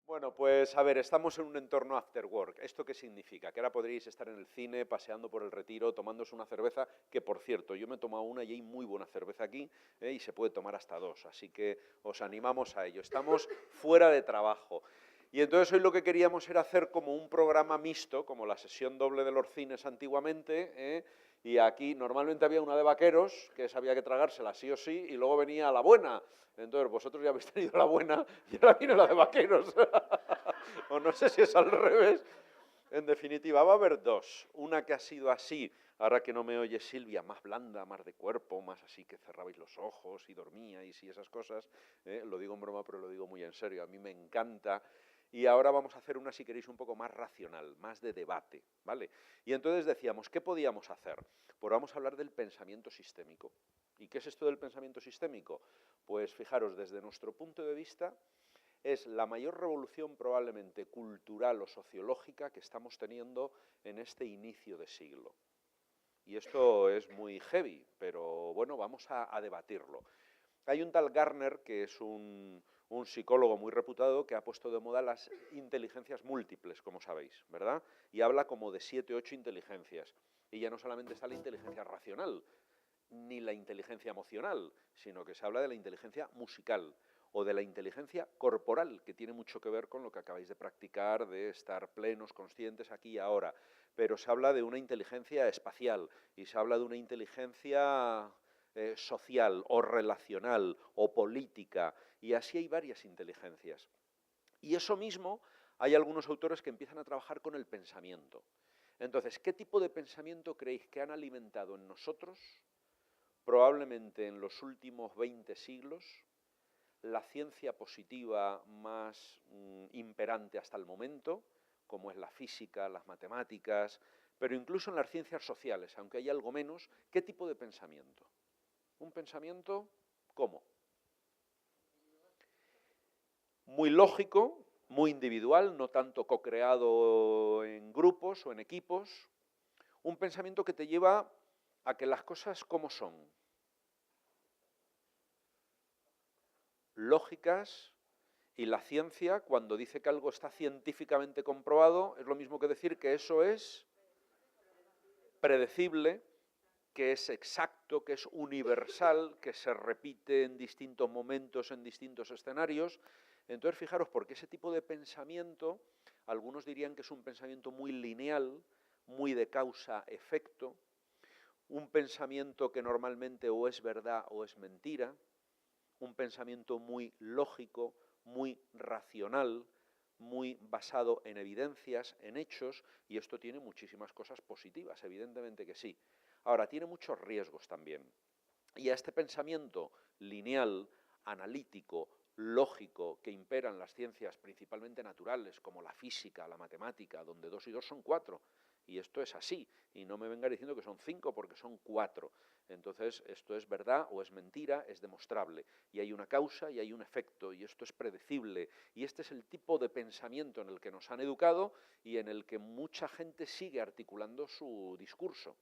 Bueno, pues a ver, estamos en un entorno after work. ¿Esto qué significa? Que ahora podríais estar en el cine, paseando por el Retiro, tomándose una cerveza, que por cierto, yo me he tomado una y hay muy buena cerveza aquí, y se puede tomar hasta dos, así que os animamos a ello. Estamos fuera de trabajo. Y entonces hoy lo que queríamos era hacer como un programa mixto, como la sesión doble de los cines antiguamente, y aquí normalmente había una de vaqueros, que esa había que tragársela sí o sí, y luego venía la buena. Entonces vosotros ya habéis tenido la buena y ahora viene la de vaqueros. O no sé si es al revés. En definitiva, va a haber dos. Una que ha sido así, ahora que no me oye Silvia, más blanda, más de cuerpo, más así que cerrabais los ojos y dormíais y esas cosas. Lo digo en broma, pero lo digo muy en serio. A mí me encanta. Y ahora vamos a hacer una, si queréis, un poco más racional, más de debate, ¿vale? Y entonces decíamos, ¿qué podíamos hacer? Pues vamos a hablar del pensamiento sistémico. ¿Y qué es esto del pensamiento sistémico? Pues fijaros, desde nuestro punto de vista, es la mayor revolución probablemente cultural o sociológica que estamos teniendo en este inicio de siglo. Y esto es muy heavy, pero bueno, vamos a debatirlo. Hay un tal Gartner, que es un psicólogo muy reputado, que ha puesto de moda las inteligencias múltiples, como sabéis, ¿verdad? Y habla como de 7, 8 inteligencias. Y ya no solamente está la inteligencia racional, ni la inteligencia emocional, sino que se habla de la inteligencia musical o de la inteligencia corporal, que tiene mucho que ver con lo que acabáis de practicar, de estar plenos, conscientes aquí y ahora. Pero se habla de una inteligencia espacial y se habla de una inteligencia social o relacional o política, y así hay varias inteligencias. Y eso mismo hay algunos autores que empiezan a trabajar con el pensamiento. Entonces, ¿qué tipo de pensamiento creéis que han alimentado en nosotros, probablemente en los últimos 20 siglos, la ciencia positiva más imperante hasta el momento, como es la física, las matemáticas, pero incluso en las ciencias sociales, aunque hay algo menos? ¿Qué tipo de pensamiento? ¿Un pensamiento cómo? Muy lógico, muy individual, no tanto co-creado en grupos o en equipos. Un pensamiento que te lleva a que las cosas como son, lógicas, y la ciencia, cuando dice que algo está científicamente comprobado, es lo mismo que decir que eso es predecible, que es exacto, que es universal, que se repite en distintos momentos, en distintos escenarios. Entonces, fijaros, porque ese tipo de pensamiento, algunos dirían que es un pensamiento muy lineal, muy de causa-efecto, un pensamiento que normalmente o es verdad o es mentira, un pensamiento muy lógico, muy racional, muy basado en evidencias, en hechos, y esto tiene muchísimas cosas positivas, evidentemente que sí. Ahora, tiene muchos riesgos también. Y a este pensamiento lineal, analítico, lógico, que imperan las ciencias principalmente naturales, como la física, la matemática, donde 2 y 2 son 4, y esto es así, y no me venga diciendo que son 5 porque son 4. Entonces, esto es verdad o es mentira, es demostrable, y hay una causa y hay un efecto, y esto es predecible, y este es el tipo de pensamiento en el que nos han educado y en el que mucha gente sigue articulando su discurso.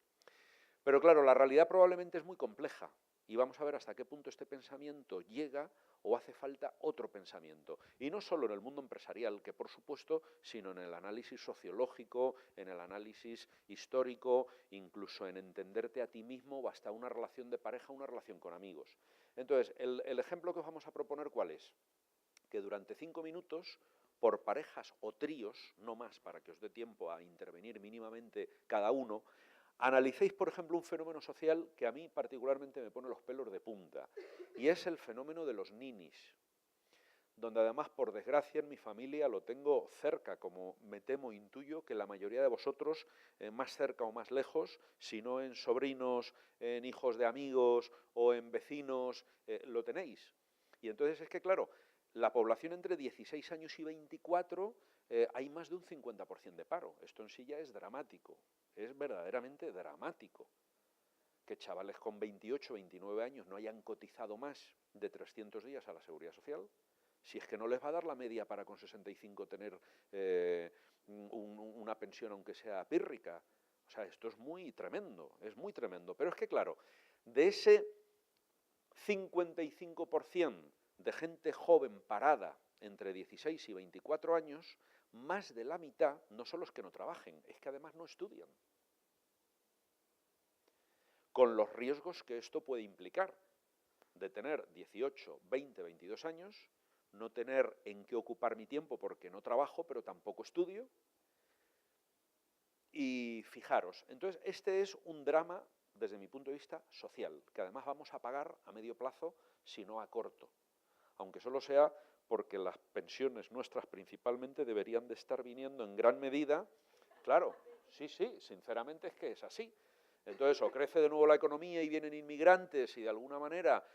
Pero claro, la realidad probablemente es muy compleja, y vamos a ver hasta qué punto este pensamiento llega o hace falta otro pensamiento. Y no solo en el mundo empresarial, que por supuesto, sino en el análisis sociológico, en el análisis histórico, incluso en entenderte a ti mismo o hasta una relación de pareja, una relación con amigos. Entonces, el ejemplo que os vamos a proponer, ¿cuál es? Que durante 5 minutos, por parejas o tríos, no más, para que os dé tiempo a intervenir mínimamente cada uno, analicéis, por ejemplo, un fenómeno social que a mí particularmente me pone los pelos de punta, y es el fenómeno de los ninis, donde además, por desgracia, en mi familia lo tengo cerca, como me temo, intuyo, que la mayoría de vosotros, más cerca o más lejos, si no en sobrinos, en hijos de amigos o en vecinos, lo tenéis. Y entonces es que, claro, la población entre 16 años y 24, hay más de un 50% de paro. Esto en sí ya es dramático, es verdaderamente dramático. Que chavales con 28, 29 años no hayan cotizado más de 300 días a la Seguridad Social, si es que no les va a dar la media para con 65 tener una pensión aunque sea pírrica. O sea, esto es muy tremendo, es muy tremendo. Pero es que, claro, de ese 55% de gente joven parada entre 16 y 24 años, más de la mitad no son los que no trabajen, es que además no estudian. Con los riesgos que esto puede implicar, de tener 18, 20, 22 años, no tener en qué ocupar mi tiempo porque no trabajo, pero tampoco estudio. Y fijaros, entonces este es un drama desde mi punto de vista social, que además vamos a pagar a medio plazo, si no a corto, aunque solo sea porque las pensiones nuestras principalmente deberían de estar viniendo en gran medida, claro, sí, sinceramente es que es así. Entonces, o crece de nuevo la economía y vienen inmigrantes y de alguna manera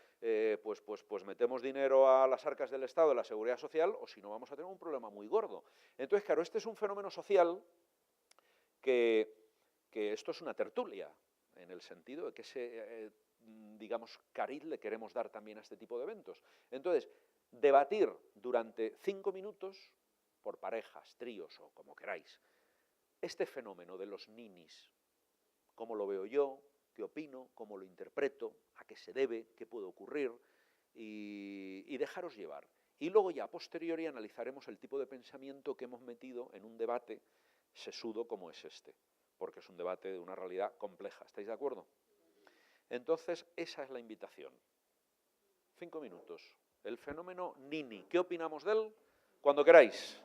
pues metemos dinero a las arcas del Estado, de la Seguridad Social, o si no vamos a tener un problema muy gordo. Entonces, claro, este es un fenómeno social que esto es una tertulia, en el sentido de que digamos, cariz le queremos dar también a este tipo de eventos. Entonces, debatir durante 5 minutos, por parejas, tríos o como queráis, este fenómeno de los ninis, cómo lo veo yo, qué opino, cómo lo interpreto, a qué se debe, qué puede ocurrir, y dejaros llevar. Y luego ya a posteriori analizaremos el tipo de pensamiento que hemos metido en un debate sesudo como es este, porque es un debate de una realidad compleja. ¿Estáis de acuerdo? Entonces, esa es la invitación. 5 minutos. El fenómeno Nini. ¿Qué opinamos de él? Cuando queráis.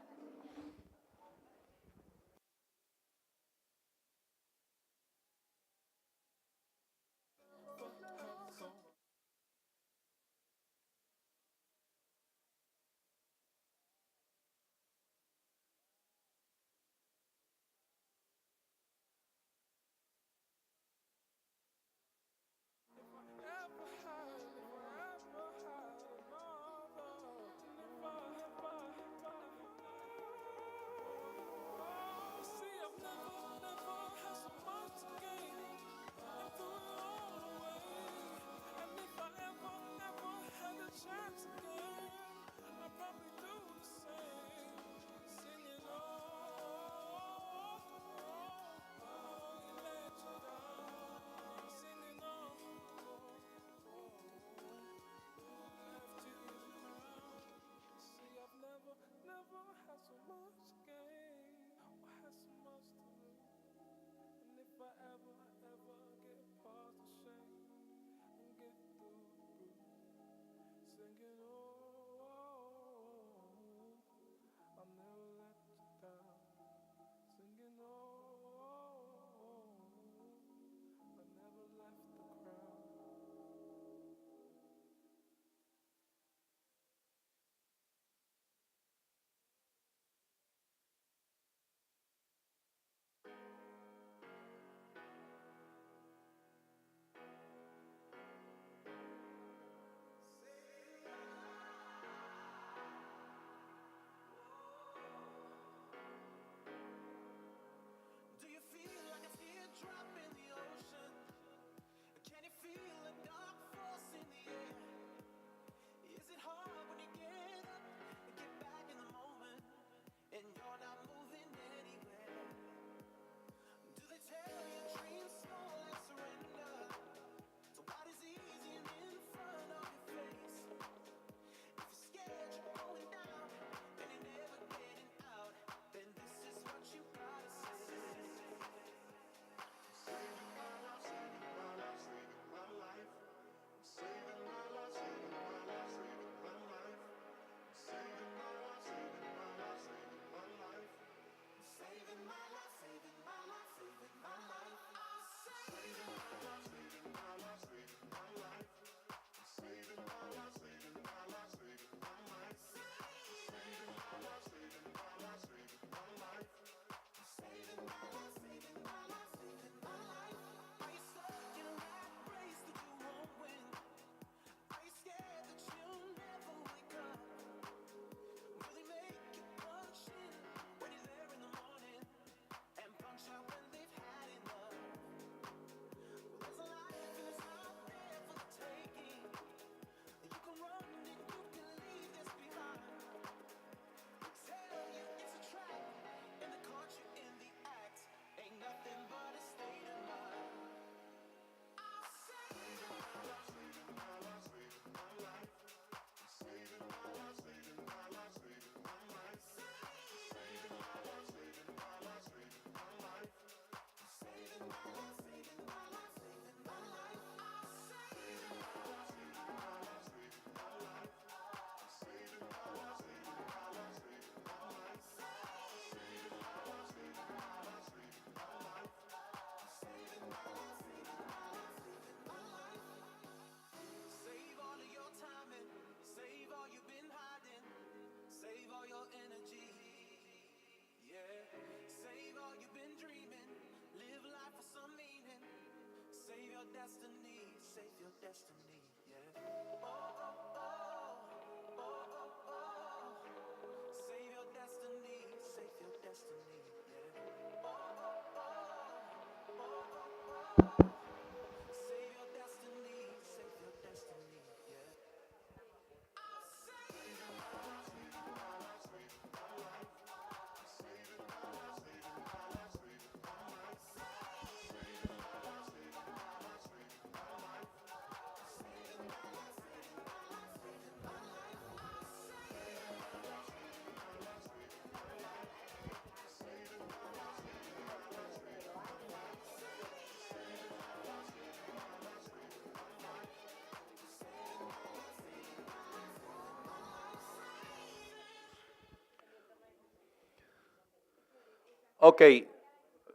Ok,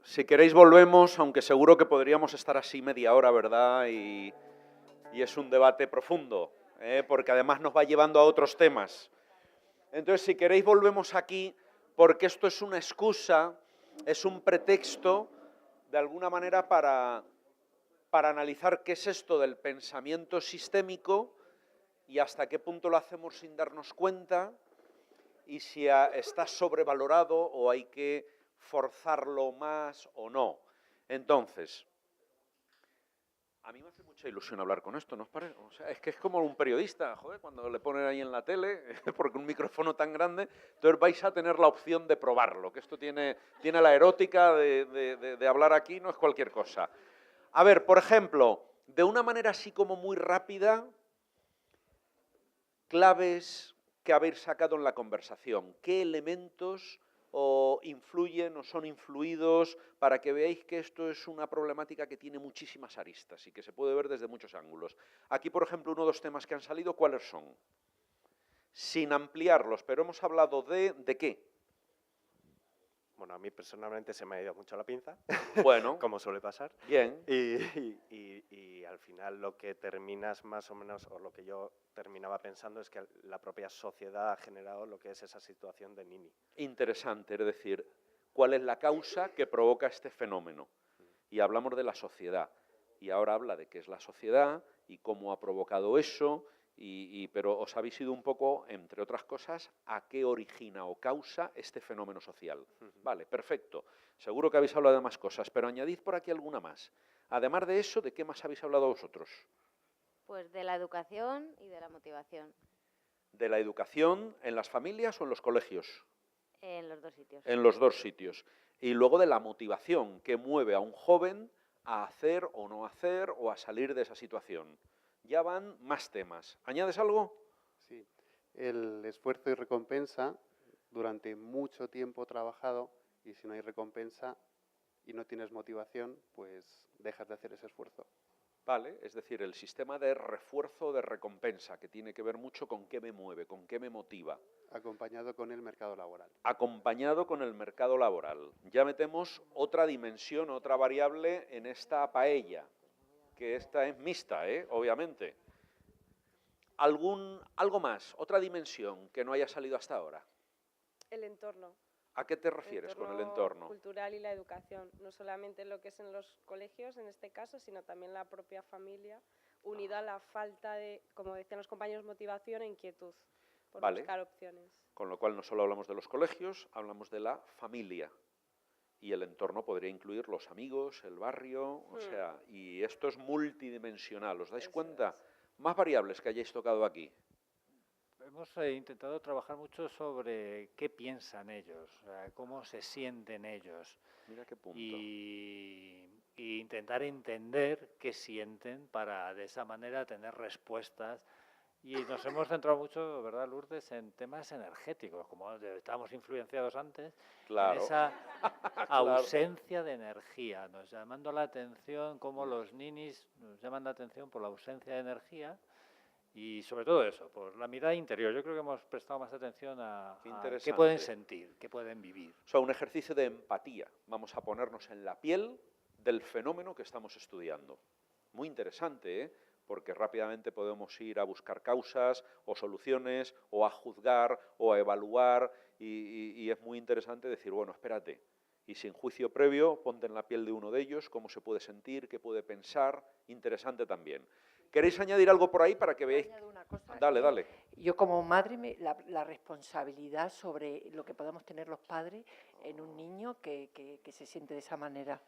si queréis volvemos, aunque seguro que podríamos estar así media hora, ¿verdad? Y es un debate profundo, porque además nos va llevando a otros temas. Entonces, si queréis volvemos aquí, porque esto es una excusa, es un pretexto, de alguna manera, para analizar qué es esto del pensamiento sistémico y hasta qué punto lo hacemos sin darnos cuenta, y si está sobrevalorado o hay que forzarlo más o no. Entonces, a mí me hace mucha ilusión hablar con esto, ¿no os parece? O sea, es que es como un periodista, joder, cuando le ponen ahí en la tele, porque un micrófono tan grande, entonces vais a tener la opción de probarlo, que esto tiene la erótica de hablar aquí, no es cualquier cosa. A ver, por ejemplo, de una manera así como muy rápida, claves que habéis sacado en la conversación. ¿Qué elementos influyen o son influidos para que veáis que esto es una problemática que tiene muchísimas aristas y que se puede ver desde muchos ángulos? Aquí, por ejemplo, uno de los temas que han salido, ¿cuáles son? Sin ampliarlos, pero hemos hablado ¿de qué? Bueno, a mí personalmente se me ha ido mucho la pinza, Bueno, como suele pasar. bien. Y al final lo que terminas más o menos, o lo que yo terminaba pensando, es que la propia sociedad ha generado lo que es esa situación de Nini. Interesante, es decir, ¿cuál es la causa que provoca este fenómeno? Y hablamos de la sociedad. Y ahora habla de qué es la sociedad y cómo ha provocado eso, pero os habéis ido un poco, entre otras cosas, a qué origina o causa este fenómeno social. Vale, perfecto. Seguro que habéis hablado de más cosas, pero añadid por aquí alguna más. Además de eso, ¿de qué más habéis hablado vosotros? Pues de la educación y de la motivación. ¿De la educación en las familias o en los colegios? En los dos sitios. En los dos sitios. Y luego de la motivación que mueve a un joven a hacer o no hacer o a salir de esa situación. Ya van más temas. ¿Añades algo? Sí, el esfuerzo y recompensa durante mucho tiempo trabajado, y si no hay recompensa y no tienes motivación, pues dejas de hacer ese esfuerzo. Vale, es decir, el sistema de refuerzo de recompensa, que tiene que ver mucho con qué me mueve, con qué me motiva. Acompañado con el mercado laboral. Acompañado con el mercado laboral. Ya metemos otra dimensión, otra variable en esta paella, que esta es mixta, obviamente. ¿Algo más, otra dimensión que no haya salido hasta ahora? El entorno. ¿A qué te refieres con el entorno? Cultural y la educación, no solamente lo que es en los colegios en este caso, sino también la propia familia, unida a la falta de, como decían los compañeros, motivación e inquietud por buscar opciones. Con lo cual no solo hablamos de los colegios, hablamos de la familia. Y el entorno podría incluir los amigos, el barrio, o sea, y esto es multidimensional, ¿os dais cuenta? Más variables que hayáis tocado aquí. Hemos intentado trabajar mucho sobre qué piensan ellos, cómo se sienten ellos. Mira qué punto. Y intentar entender qué sienten para de esa manera tener respuestas. Y nos hemos centrado mucho, ¿verdad, Lourdes?, en temas energéticos, como estábamos influenciados antes, claro. en esa ausencia de energía, nos llamando la atención cómo los ninis nos llaman la atención por la ausencia de energía. Y sobre todo eso, por la mirada interior. Yo creo que hemos prestado más atención a qué pueden sentir, qué pueden vivir. O sea, un ejercicio de empatía. Vamos a ponernos en la piel del fenómeno que estamos estudiando. Muy interesante, porque rápidamente podemos ir a buscar causas o soluciones, o a juzgar, o a evaluar, y es muy interesante decir, bueno, espérate, Y sin juicio previo, ponte en la piel de uno de ellos, cómo se puede sentir, qué puede pensar, interesante también. ¿Queréis añadir algo por ahí para que veáis? Una cosa. Dale, dale. Yo como madre, la responsabilidad sobre lo que podamos tener los padres en un niño que se siente de esa manera.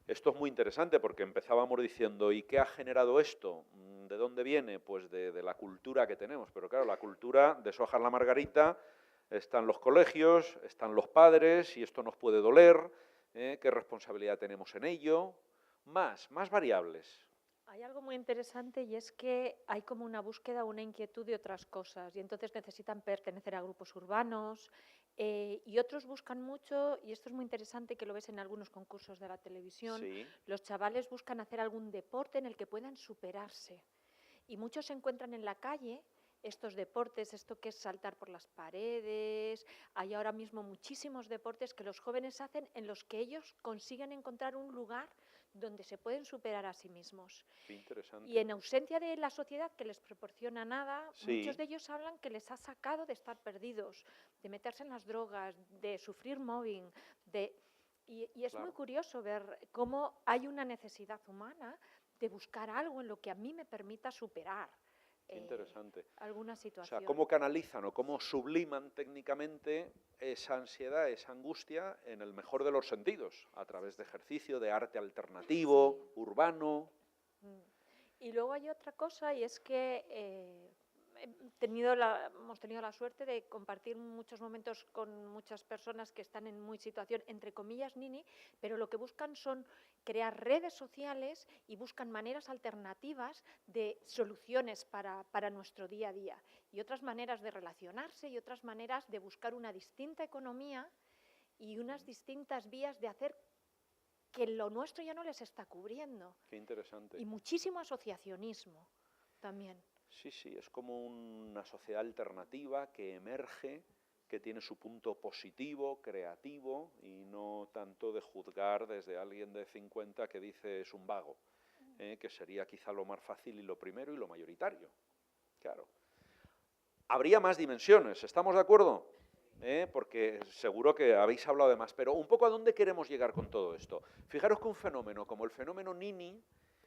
Esto es muy interesante porque empezábamos diciendo, ¿y qué ha generado esto? ¿De dónde viene? Pues de la cultura que tenemos. Pero claro, la cultura deshoja la margarita, están los colegios, están los padres, y esto nos puede doler. ¿Qué responsabilidad tenemos en ello? Más variables. Hay algo muy interesante y es que hay como una búsqueda, una inquietud de otras cosas y entonces necesitan pertenecer a grupos urbanos y otros buscan mucho, y esto es muy interesante que lo ves en algunos concursos de la televisión, Sí. los chavales buscan hacer algún deporte en el que puedan superarse y muchos se encuentran en la calle estos deportes, esto que es saltar por las paredes. Hay ahora mismo muchísimos deportes que los jóvenes hacen en los que ellos consiguen encontrar un lugar donde se pueden superar a sí mismos. Qué interesante. Y en ausencia de la sociedad que les proporciona nada, Sí. muchos de ellos hablan que les ha sacado de estar perdidos, de meterse en las drogas, de sufrir mobbing, y es Claro. muy curioso ver cómo hay una necesidad humana de buscar algo en lo que a mí me permita superar Qué interesante. alguna O situación. sea, cómo canalizan o cómo subliman técnicamente esa ansiedad, esa angustia, en el mejor de los sentidos, a través de ejercicio, de arte alternativo, Sí. urbano. Y luego hay otra cosa, y es que hemos tenido la suerte de compartir muchos momentos con muchas personas que están en muy situación, entre comillas, nini, pero lo que buscan son crear redes sociales y buscan maneras alternativas de soluciones para nuestro día a día, y otras maneras de relacionarse y otras maneras de buscar una distinta economía y unas distintas vías de hacer que lo nuestro ya no les está cubriendo. Qué interesante. Y muchísimo asociacionismo también. Sí, sí, es como una sociedad alternativa que emerge, que tiene su punto positivo, creativo, y no tanto de juzgar desde alguien de 50 que dice es un vago, que sería quizá lo más fácil y lo primero y lo mayoritario. Claro. Habría más dimensiones, ¿estamos de acuerdo? Porque seguro que habéis hablado de más, pero un poco a dónde queremos llegar con todo esto. Fijaros que un fenómeno como el fenómeno Nini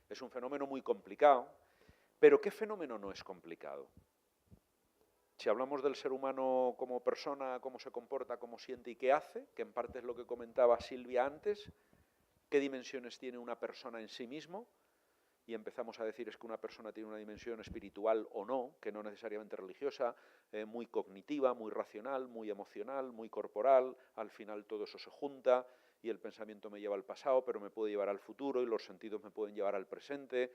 es un fenómeno muy complicado, pero ¿qué fenómeno no es complicado? Si hablamos del ser humano como persona, cómo se comporta, cómo siente y qué hace, que en parte es lo que comentaba Silvia antes, ¿qué dimensiones tiene una persona en sí mismo? Y empezamos a decir es que una persona tiene una dimensión espiritual o no, que no necesariamente religiosa, muy cognitiva, muy racional, muy emocional, muy corporal, al final todo eso se junta y el pensamiento me lleva al pasado, pero me puede llevar al futuro y los sentidos me pueden llevar al presente.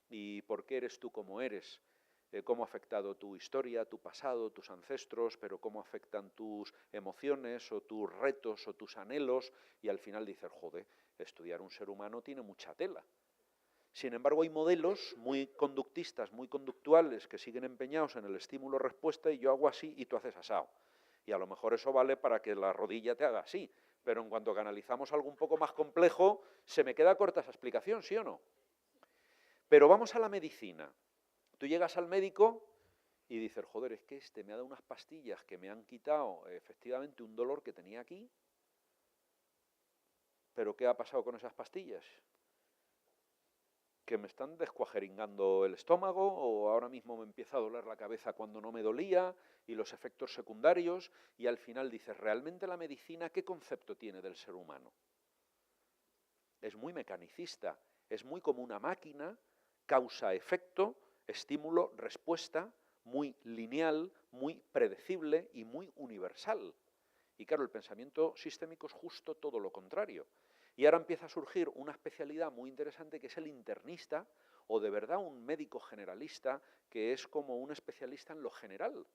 ¿Y por qué eres tú como eres? ¿Cómo ha afectado tu historia, tu pasado, tus ancestros, pero cómo afectan tus emociones o tus retos o tus anhelos? Y al final dices, joder, estudiar un ser humano tiene mucha tela. Sin embargo, hay modelos muy conductistas, muy conductuales, que siguen empeñados en el estímulo-respuesta y yo hago así y tú haces asado. Y a lo mejor eso vale para que la rodilla te haga así, pero en cuanto que analizamos algo un poco más complejo, se me queda corta esa explicación, ¿sí o no? Pero vamos a la medicina. Tú llegas al médico y dices, joder, es que este me ha dado unas pastillas que me han quitado efectivamente un dolor que tenía aquí, pero ¿qué ha pasado con esas pastillas? ¿Que me están descuajeringando el estómago o ahora mismo me empieza a doler la cabeza cuando no me dolía y los efectos secundarios? Y al final dices, ¿realmente la medicina qué concepto tiene del ser humano? Es muy mecanicista, es muy como una máquina, causa-efecto, estímulo-respuesta, muy lineal, muy predecible y muy universal. Y claro, el pensamiento sistémico es justo todo lo contrario. Y ahora empieza a surgir una especialidad muy interesante que es el internista, o de verdad un médico generalista que es como un especialista en lo general.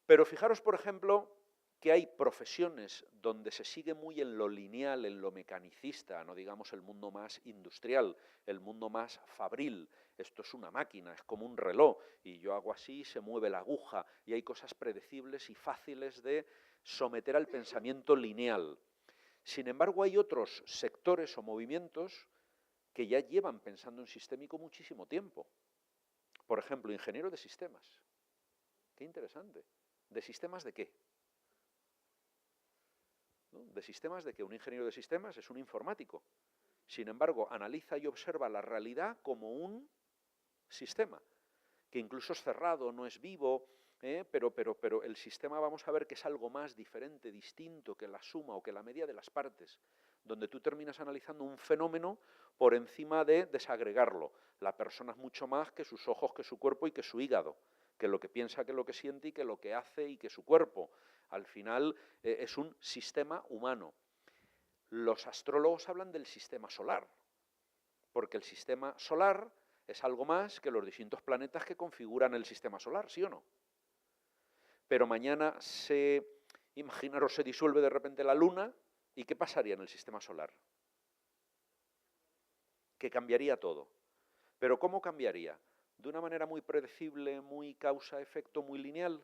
Pero fijaros, por ejemplo, que hay profesiones donde se sigue muy en lo lineal, en lo mecanicista, no digamos el mundo más industrial, el mundo más fabril. Esto es una máquina, es como un reloj, y yo hago así, se mueve la aguja, y hay cosas predecibles y fáciles de someter al pensamiento lineal. Sin embargo, hay otros sectores o movimientos que ya llevan pensando en sistémico muchísimo tiempo. Por ejemplo, ingeniero de sistemas. Qué interesante. ¿De sistemas de qué? ¿no? De sistemas, de que un ingeniero de sistemas es un informático. Sin embargo, analiza y observa la realidad como un sistema, que incluso es cerrado, no es vivo, pero el sistema vamos a ver que es algo más diferente, distinto que la suma o que la media de las partes, donde tú terminas analizando un fenómeno por encima de desagregarlo. La persona es mucho más que sus ojos, que su cuerpo y que su hígado, que lo que piensa, que lo que siente y que lo que hace y que su cuerpo. Al final es un sistema humano. Los astrólogos hablan del sistema solar, porque el sistema solar es algo más que los distintos planetas que configuran el sistema solar, ¿sí o no? Pero mañana imaginaros, se disuelve de repente la Luna, ¿y qué pasaría en el sistema solar? Que cambiaría todo. ¿Pero cómo cambiaría? ¿De una manera muy predecible, muy causa-efecto, muy lineal?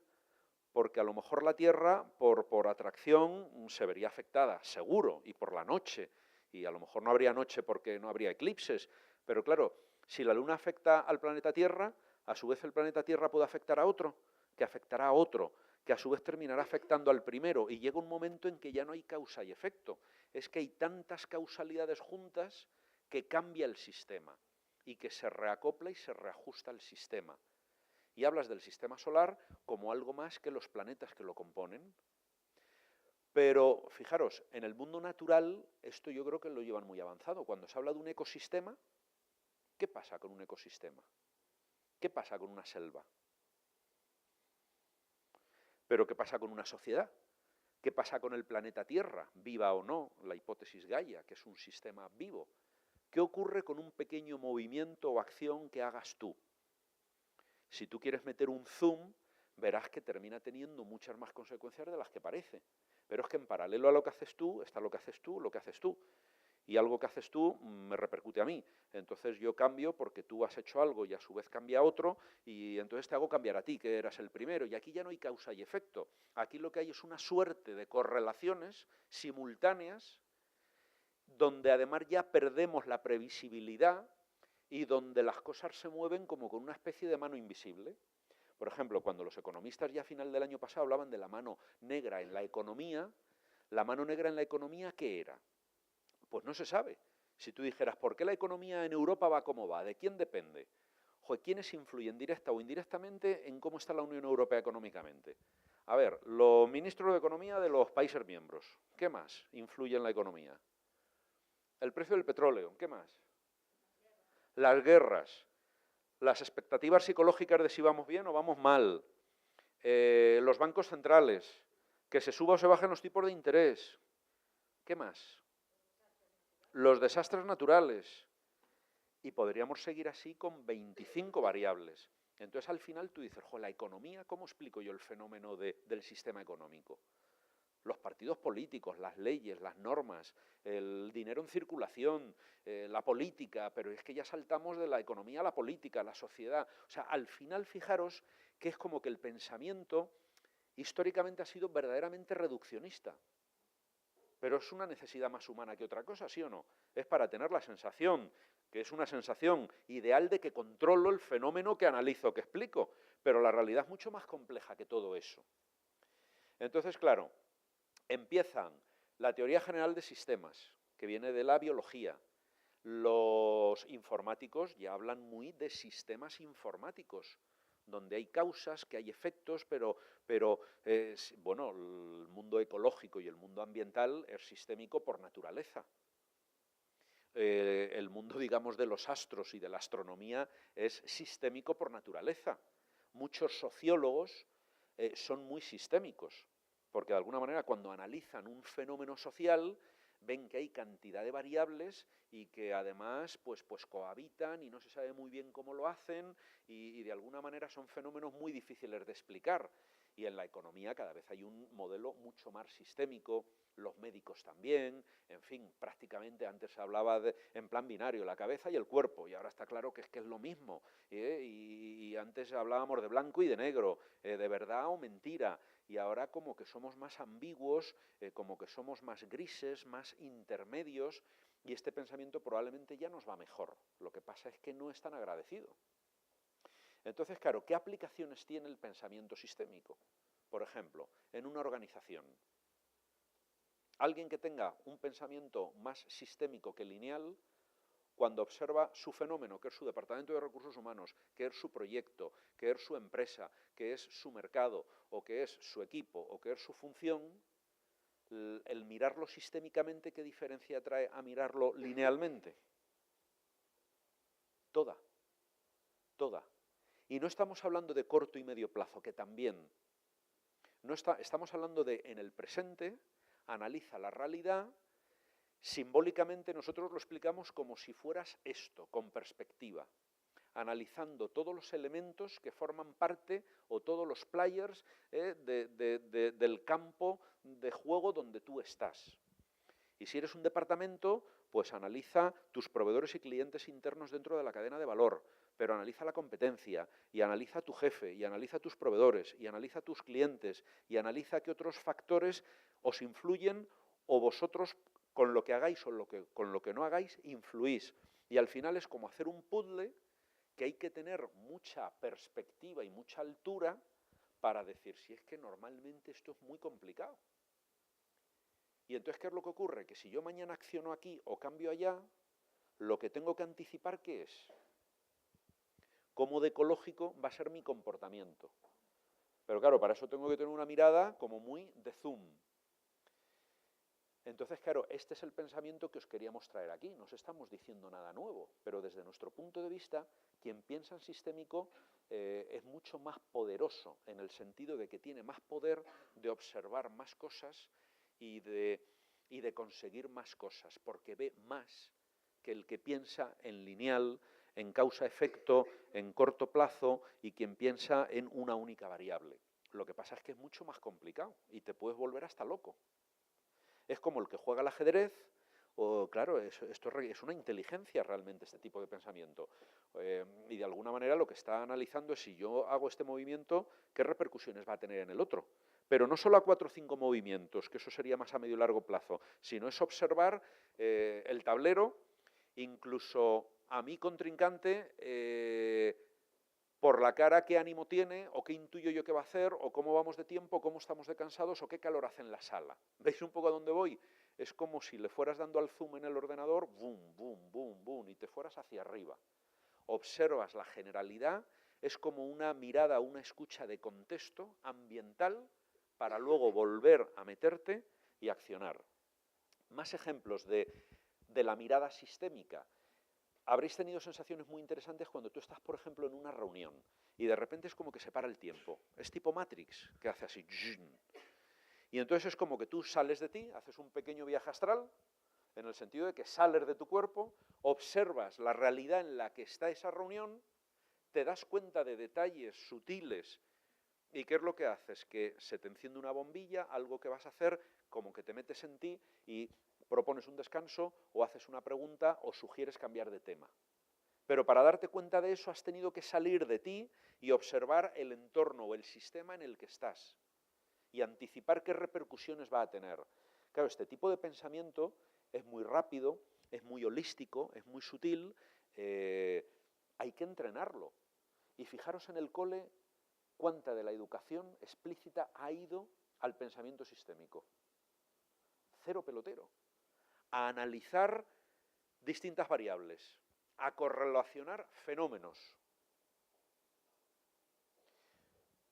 Porque a lo mejor la Tierra, por atracción, se vería afectada, seguro, y por la noche. Y a lo mejor no habría noche porque no habría eclipses. Pero claro, si la Luna afecta al planeta Tierra, a su vez el planeta Tierra puede afectar a otro, que afectará a otro, que a su vez terminará afectando al primero. Y llega un momento en que ya no hay causa y efecto. Es que hay tantas causalidades juntas que cambia el sistema y que se reacopla y se reajusta el sistema. Y hablas del sistema solar como algo más que los planetas que lo componen. Pero fijaros, en el mundo natural esto yo creo que lo llevan muy avanzado. Cuando se habla de un ecosistema, ¿qué pasa con un ecosistema? ¿Qué pasa con una selva? ¿Pero qué pasa con una sociedad? ¿Qué pasa con el planeta Tierra, viva o no, la hipótesis Gaia, que es un sistema vivo? ¿Qué ocurre con un pequeño movimiento o acción que hagas tú? Si tú quieres meter un zoom, verás que termina teniendo muchas más consecuencias de las que parece. Pero es que en paralelo a lo que haces tú, está lo que haces tú, lo que haces tú. Y algo que haces tú me repercute a mí. Entonces yo cambio porque tú has hecho algo y a su vez cambia otro, y entonces te hago cambiar a ti, que eras el primero. Y aquí ya no hay causa y efecto. Aquí lo que hay es una suerte de correlaciones simultáneas, donde además ya perdemos la previsibilidad y donde las cosas se mueven como con una especie de mano invisible. Por ejemplo, cuando los economistas ya a final del año pasado hablaban de la mano negra en la economía, ¿la mano negra en la economía qué era? Pues no se sabe. Si tú dijeras, ¿por qué la economía en Europa va como va? ¿De quién depende? ¿Quiénes influyen directa o indirectamente en cómo está la Unión Europea económicamente? A ver, los ministros de Economía de los países miembros, ¿qué más influye en la economía? El precio del petróleo, ¿qué más? Las guerras, las expectativas psicológicas de si vamos bien o vamos mal, los bancos centrales, que se suba o se bajen los tipos de interés, ¿qué más? Los desastres naturales, y podríamos seguir así con 25 variables. Entonces al final tú dices, la economía, ¿cómo explico yo el fenómeno del sistema económico? Los partidos políticos, las leyes, las normas, el dinero en circulación, la política, pero es que ya saltamos de la economía a la política, a la sociedad. O sea, al final fijaros que es como que el pensamiento históricamente ha sido verdaderamente reduccionista. Pero es una necesidad más humana que otra cosa, ¿sí o no? Es para tener la sensación, que es una sensación ideal de que controlo el fenómeno que analizo, que explico, pero la realidad es mucho más compleja que todo eso. Entonces, claro, empiezan la teoría general de sistemas, que viene de la biología. Los informáticos ya hablan muy de sistemas informáticos, donde hay causas, que hay efectos, pero bueno, el mundo ecológico y el mundo ambiental es sistémico por naturaleza. El mundo, digamos, de los astros y de la astronomía es sistémico por naturaleza. Muchos sociólogos son muy sistémicos, porque de alguna manera cuando analizan un fenómeno social ven que hay cantidad de variables y que además pues cohabitan y no se sabe muy bien cómo lo hacen y de alguna manera son fenómenos muy difíciles de explicar. Y en la economía cada vez hay un modelo mucho más sistémico, los médicos también, en fin, prácticamente antes se hablaba en plan binario, la cabeza y el cuerpo, y ahora está claro que es lo mismo, y antes hablábamos de blanco y de negro, de verdad o mentira, y ahora como que somos más ambiguos, como que somos más grises, más intermedios, y este pensamiento probablemente ya nos va mejor, lo que pasa es que no es tan agradecido. Entonces, claro, ¿qué aplicaciones tiene el pensamiento sistémico? Por ejemplo, en una organización. Alguien que tenga un pensamiento más sistémico que lineal, cuando observa su fenómeno, que es su departamento de recursos humanos, que es su proyecto, que es su empresa, que es su mercado, o que es su equipo, o que es su función, el mirarlo sistémicamente, ¿qué diferencia trae a mirarlo linealmente? Toda. Y no estamos hablando de corto y medio plazo, que también. Estamos hablando de, en el presente, analiza la realidad. Simbólicamente nosotros lo explicamos como si fueras esto, con perspectiva, analizando todos los elementos que forman parte o todos los players del campo de juego donde tú estás. Y si eres un departamento, pues analiza tus proveedores y clientes internos dentro de la cadena de valor, pero analiza la competencia, y analiza a tu jefe, y analiza a tus proveedores, y analiza a tus clientes, y analiza qué otros factores os influyen o vosotros con lo que hagáis o con lo que no hagáis influís. Y al final es como hacer un puzzle que hay que tener mucha perspectiva y mucha altura para decir, si es que normalmente esto es muy complicado. Y entonces, ¿qué es lo que ocurre? Que si yo mañana acciono aquí o cambio allá, lo que tengo que anticipar, ¿qué es? ¿Cómo de ecológico va a ser mi comportamiento? Pero claro, para eso tengo que tener una mirada como muy de zoom. Entonces, claro, este es el pensamiento que os queríamos traer aquí. No os estamos diciendo nada nuevo, pero desde nuestro punto de vista, quien piensa en sistémico es mucho más poderoso, en el sentido de que tiene más poder de observar más cosas y de conseguir más cosas, porque ve más que el que piensa en lineal, en causa-efecto, en corto plazo, y quien piensa en una única variable. Lo que pasa es que es mucho más complicado y te puedes volver hasta loco. Es como el que juega al ajedrez, o claro, esto es una inteligencia realmente este tipo de pensamiento. Y de alguna manera lo que está analizando es, si yo hago este movimiento, ¿qué repercusiones va a tener en el otro? Pero no solo a 4 o 5 movimientos, que eso sería más a medio y largo plazo, sino es observar el tablero, incluso a mi contrincante, por la cara, qué ánimo tiene, o qué intuyo yo que va a hacer, o cómo vamos de tiempo, cómo estamos de cansados, o qué calor hace en la sala. ¿Veis un poco a dónde voy? Es como si le fueras dando al zoom en el ordenador, boom, boom, boom, boom, y te fueras hacia arriba. Observas la generalidad, es como una mirada, una escucha de contexto ambiental, para luego volver a meterte y accionar. Más ejemplos de la mirada sistémica. Habréis tenido sensaciones muy interesantes cuando tú estás, por ejemplo, en una reunión y de repente es como que se para el tiempo. Es tipo Matrix, que hace así. Y entonces es como que tú sales de ti, haces un pequeño viaje astral, en el sentido de que sales de tu cuerpo, observas la realidad en la que está esa reunión, te das cuenta de detalles sutiles. ¿Y qué es lo que haces? Que se te enciende una bombilla, algo que vas a hacer, como que te metes en ti y propones un descanso o haces una pregunta o sugieres cambiar de tema. Pero para darte cuenta de eso has tenido que salir de ti y observar el entorno o el sistema en el que estás y anticipar qué repercusiones va a tener. Claro, este tipo de pensamiento es muy rápido, es muy holístico, es muy sutil, hay que entrenarlo. Y fijaros en el cole cuánta de la educación explícita ha ido al pensamiento sistémico. Cero pelotero. A analizar distintas variables, a correlacionar fenómenos.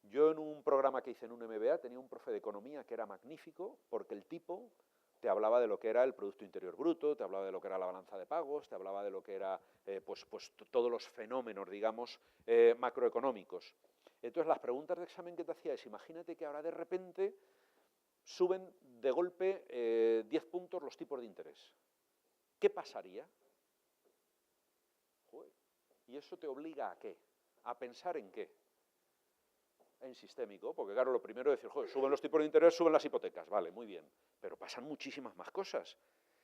Yo en un programa que hice en un MBA tenía un profe de economía que era magnífico, porque el tipo te hablaba de lo que era el Producto Interior Bruto, te hablaba de lo que era la balanza de pagos, te hablaba de lo que era pues todos los fenómenos, digamos, macroeconómicos. Entonces las preguntas de examen que te hacía es, imagínate que ahora de repente suben de golpe 10 puntos los tipos de interés. ¿Qué pasaría? Joder. ¿Y eso te obliga a qué? ¿A pensar en qué? En sistémico, porque claro, lo primero es decir, joder, suben los tipos de interés, suben las hipotecas, vale, muy bien, pero pasan muchísimas más cosas.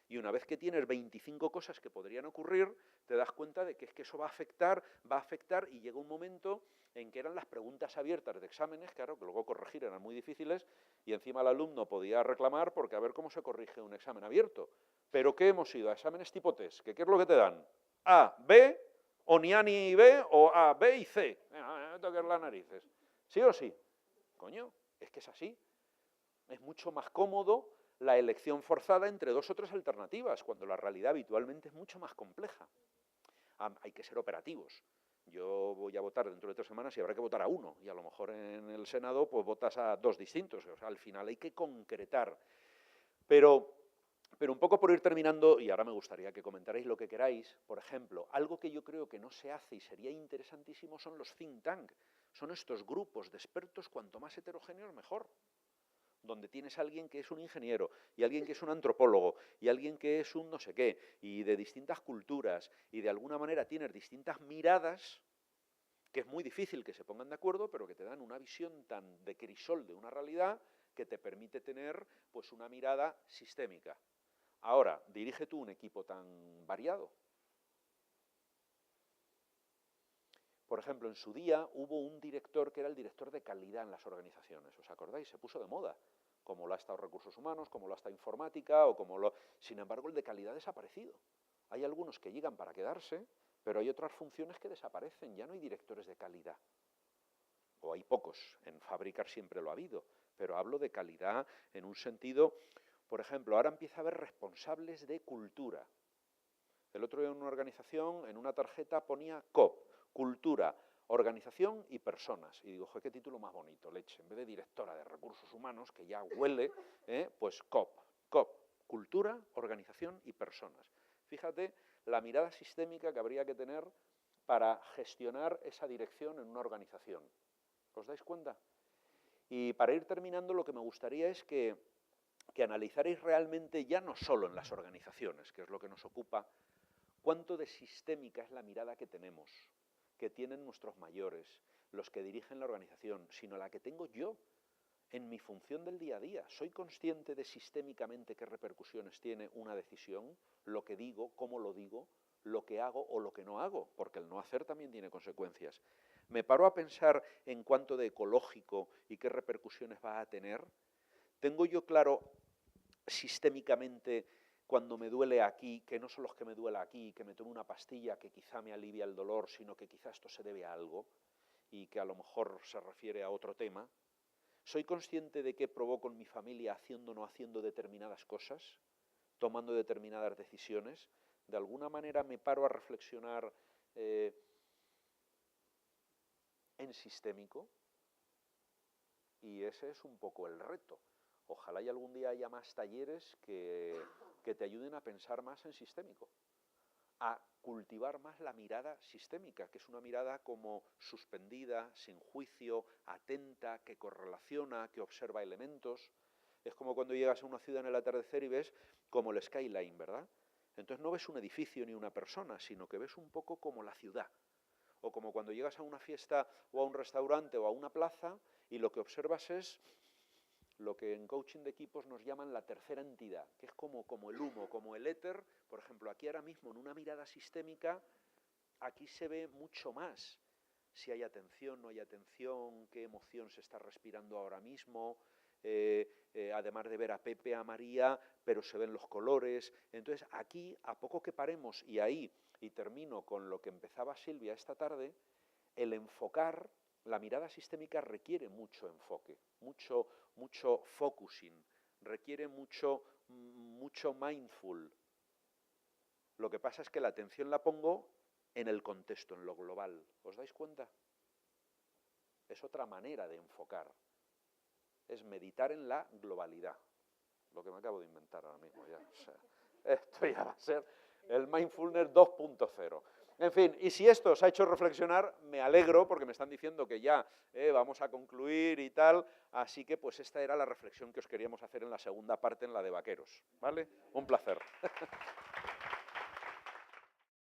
Y una vez que tienes 25 cosas que podrían ocurrir, te das cuenta de que es que eso va a afectar, y llega un momento en que eran las preguntas abiertas de exámenes, claro, que luego corregir eran muy difíciles, y encima el alumno podía reclamar porque a ver cómo se corrige un examen abierto. ¿Pero qué hemos ido? A exámenes tipo test, ¿qué es lo que te dan? A, B, o ni A ni B, o A, B y C. No me toques las narices. ¿Sí o sí? Coño, es que es así. Es mucho más cómodo la elección forzada entre 2 o 3 alternativas, cuando la realidad habitualmente es mucho más compleja. Hay que ser operativos. Yo voy a votar dentro de 3 semanas y habrá que votar a 1, y a lo mejor en el Senado pues votas a 2 distintos. O sea, al final hay que concretar. Pero un poco por ir terminando, y ahora me gustaría que comentarais lo que queráis, por ejemplo, algo que yo creo que no se hace y sería interesantísimo son los think tank. Son estos grupos de expertos, cuanto más heterogéneos mejor, donde tienes a alguien que es un ingeniero, y alguien que es un antropólogo, y alguien que es un no sé qué, y de distintas culturas, y de alguna manera tienes distintas miradas, que es muy difícil que se pongan de acuerdo, pero que te dan una visión tan de crisol de una realidad que te permite tener pues una mirada sistémica. Ahora, dirige tú un equipo tan variado. Por ejemplo, en su día hubo un director que era el director de calidad en las organizaciones, ¿os acordáis? Se puso de moda, como lo ha estado recursos humanos, como lo ha estado informática, o como lo... Sin embargo, el de calidad ha desaparecido. Hay algunos que llegan para quedarse, pero hay otras funciones que desaparecen, ya no hay directores de calidad. O hay pocos, en fábricas siempre lo ha habido, pero hablo de calidad en un sentido... Por ejemplo, ahora empieza a haber responsables de cultura. El otro día en una organización, en una tarjeta ponía COP, cultura, organización y personas. Y digo, joder, qué título más bonito, leche. En vez de directora de recursos humanos, que ya huele, pues COP, cultura, organización y personas. Fíjate la mirada sistémica que habría que tener para gestionar esa dirección en una organización. ¿Os dais cuenta? Y para ir terminando, lo que me gustaría es que analizaréis realmente, ya no solo en las organizaciones, que es lo que nos ocupa, cuánto de sistémica es la mirada que tenemos, que tienen nuestros mayores, los que dirigen la organización, sino la que tengo yo en mi función del día a día. ¿Soy consciente de sistémicamente qué repercusiones tiene una decisión, lo que digo, cómo lo digo, lo que hago o lo que no hago? Porque el no hacer también tiene consecuencias. ¿Me paro a pensar en cuánto de ecológico y qué repercusiones va a tener? ¿Tengo yo claro sistémicamente cuando me duele aquí, que no son los que me duele aquí, que me tomo una pastilla que quizá me alivia el dolor, sino que quizá esto se debe a algo y que a lo mejor se refiere a otro tema? ¿Soy consciente de qué provoco en mi familia haciendo o no haciendo determinadas cosas, tomando determinadas decisiones? De alguna manera me paro a reflexionar en sistémico, y ese es un poco el reto. Ojalá y algún día haya más talleres que te ayuden a pensar más en sistémico, a cultivar más la mirada sistémica, que es una mirada como suspendida, sin juicio, atenta, que correlaciona, que observa elementos. Es como cuando llegas a una ciudad en el atardecer y ves como el skyline, ¿verdad? Entonces no ves un edificio ni una persona, sino que ves un poco como la ciudad. O como cuando llegas a una fiesta o a un restaurante o a una plaza y lo que observas es lo que en coaching de equipos nos llaman la tercera entidad, que es como el humo, como el éter. Por ejemplo, aquí ahora mismo en una mirada sistémica, aquí se ve mucho más si hay atención, no hay atención, qué emoción se está respirando ahora mismo, además de ver a Pepe, a María, pero se ven los colores. Entonces aquí, a poco que paremos, y ahí, y termino con lo que empezaba Silvia esta tarde, el enfocar. La mirada sistémica requiere mucho enfoque, mucho focusing, requiere mucho mindful. Lo que pasa es que la atención la pongo en el contexto, en lo global. ¿Os dais cuenta? Es otra manera de enfocar. Es meditar en la globalidad. Lo que me acabo de inventar ahora mismo ya. O sea, esto ya va a ser el mindfulness 2.0. En fin, y si esto os ha hecho reflexionar, me alegro porque me están diciendo que ya vamos a concluir y tal, así que pues esta era la reflexión que os queríamos hacer en la segunda parte, en la de vaqueros, ¿vale? Un placer.